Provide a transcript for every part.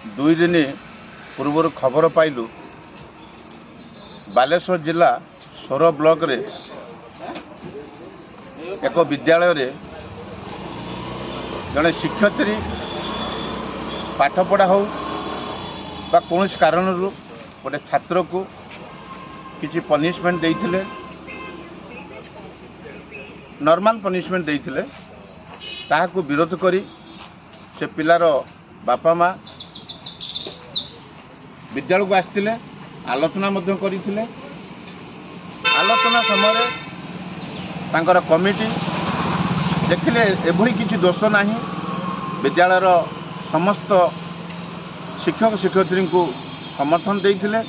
दुई दिन पूर्व खबर पाइलु बालेश्वर जिला सोर ब्लॉक रे एक विद्यालय रे जड़े शिक्षयित्री पाठ पढ़ा हो बा कौन कारण गोटे छात्र को किसी पनिशमेंट देइथिले नॉर्मल पनिशमेंट देइथिले ताहाको विरोध करी से पिलार बापा माँ विद्यालय को आसथिले आलोचना मध्य करिथिले। आलोचना समय तांकर कमिटी देखिले एभली किसी दोष नहीं विद्यालयर समस्त शिक्षक शिक्षयित्री को समर्थन देइथिले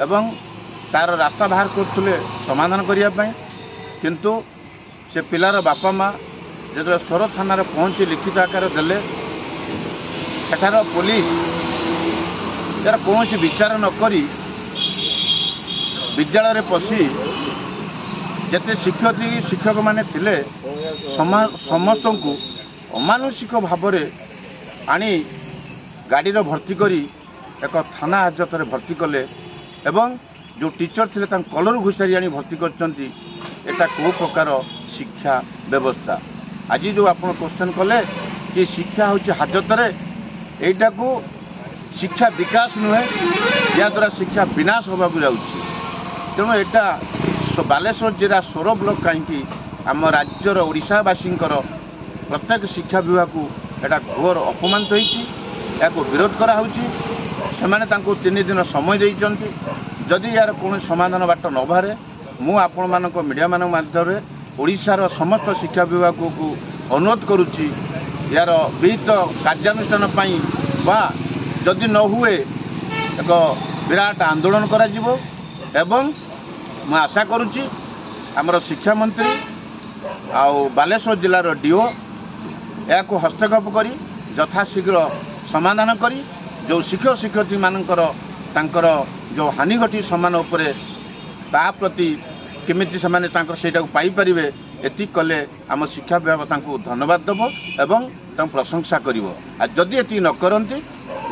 एवं तार रास्ता बाहर करथुले समाधान करिया पई। किंतु से पिलार बापा माँ जो सोर थाना पहुँची लिखित आकार देले एठार पुलिस यार कौन विचार न करी विद्यालय पशि जिते शिक्षयित्री शिक्षक माने थिले समस्त को अमानुषिक भाव आनी गाड़ी भर्ती करी एक थाना हाजत में भर्ती कले एवं जो टीचर थे कलर घुसारी आनी भर्ती करचंती। एटा को प्रकार शिक्षा व्यवस्था आज जो आप क्वेश्चन कले कि शिक्षा हूँ हाजत एटा को शिक्षा विकास नुहे या द्वारा शिक्षा विनाश होगा जाऊँगी। तेणु यहाँ बालेश्वर जिला सोर ब्लॉक कहीं आम राज्यर ओडिशावासी प्रत्येक शिक्षा विभाग को एटा घोर अपमानित होती विरोध कराऊँगी। से 3 दिन समय देइचंती जदि यार कौन समाधान बाट न बाहर मु आपण मानक मीडिया मान माध्यम ओडिशार समस्त शिक्षा विभाग को अनुरोध करुच्ची यार विहित कार्यानुष्ठान पाई बा जदि न हुए एक विराट आंदोलन करा जिवो एवं मु आशा करुच्ची आमर शिक्षा मंत्री आउ बालेश्वर जिलार डीओ या हस्तक्षेप करी यथाशीघ्र समाधान करी जो शिक्षक शिक्षयित्री मानकर तांकर जो हानि घटी सम्मान उपरे ता प्रति केमिति समाने तांकर सेटा को पाई परिबे एति कले आम शिक्षा विभाग तांको धन्यवाद देबो एवं तांको प्रशंसा करिवो। आ जदि एति न करंती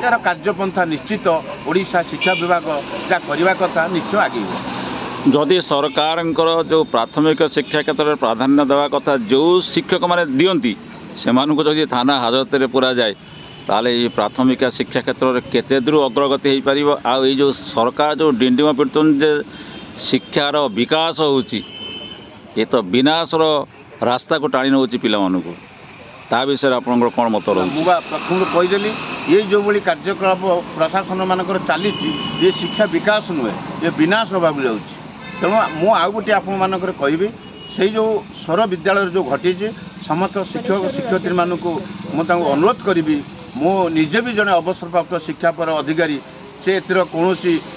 यार कार्यपंथा निश्चित ओडिशा शिक्षा विभाग जा करबा कथा निश्चय आगेइबो। जदि सरकार जो प्राथमिक शिक्षा क्षेत्र में प्राधान्य देवा कथा जो शिक्षक माने दियंती सेमानकु जदि थाना हाजत में पूरा जाए ताले ये प्राथमिक शिक्षा क्षेत्र में केते दूर अग्रगति हो पारिबो। आ ये जो सरकार जो डिंडिम पिटुन जे शिक्षार विकास होउची ये तो विनाशर रास्ता को टाणी नौची पिला मानकु ता विषय आपन कौन मत रही प्रथम कहीदेली ये जो बड़ी कार्यकलाप प्रशासन मानकर चली ये शिक्षा विकास नुहे ये विनाश होगा जाऊँगी। तेणु मु आउ गोटे आपंकर कहबी से जो सोर विद्यालय जो घटी समस्त शिक्षक शिक्षयित्री मानक मुझे अनुरोध करी मु निजे भी जड़े अवसरप्राप्त शिक्षा पर अधिकारी से कौन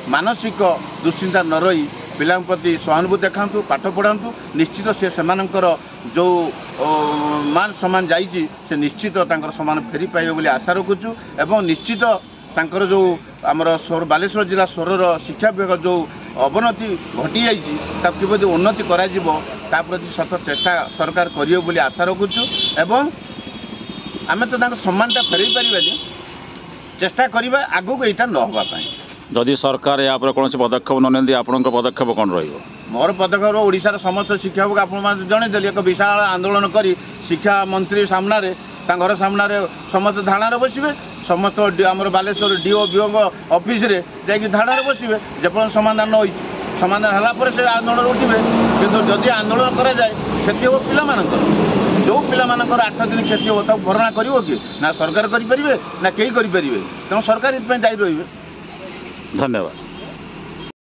मानसिक दुश्चिंता न रही पिला प्रति सहानुभूति देखातु पाठ पढ़ातु निश्चित से जो मान सम्मान जाइए से निश्चित सम्मान फेरी पाइबे बोली आशा रखुचु एवं निश्चित तांकर जो आमर सोर बालेश्वर जिला सोरर शिक्षा विभाग जो अवनति घटी जाइए किपरि उन्नति करा प्रति सत चेष्टा सरकार करियो बोली आशा रखुचु एवं आमे तो सम्मानटा फेरई पारिबानी चेष्टा करिबा आगु को एटा न होबा पाई। जदि सरकार या पर कौन पदक्षेप न आपंक पदक्षेप कौन रहिबो? मोर पदक्षेप ओडिशार समस्त शिक्षा विभाग आपन जणेदेली एक विशाल आंदोलन करी शिक्षा मंत्री सामना रे घर सामना रे समस्त धाणार बसबे समस्त आमर बालेश्वर डीओ बीओ ऑफिस रे जाकि धाणार बसबे जेपन समाधान होई समाधान हला पर से आंदोलन उठिबे। किंतु जदि आंदोलन करा जाए क्षति हो पिला मानकर जो पिला मानकर 8 दिन क्षति हो तब भरणा करिवो कि ना सरकार करि परिबे ना केही करि परिबे तेणु सरकार इतपय दायी रहिबे। धन्यवाद।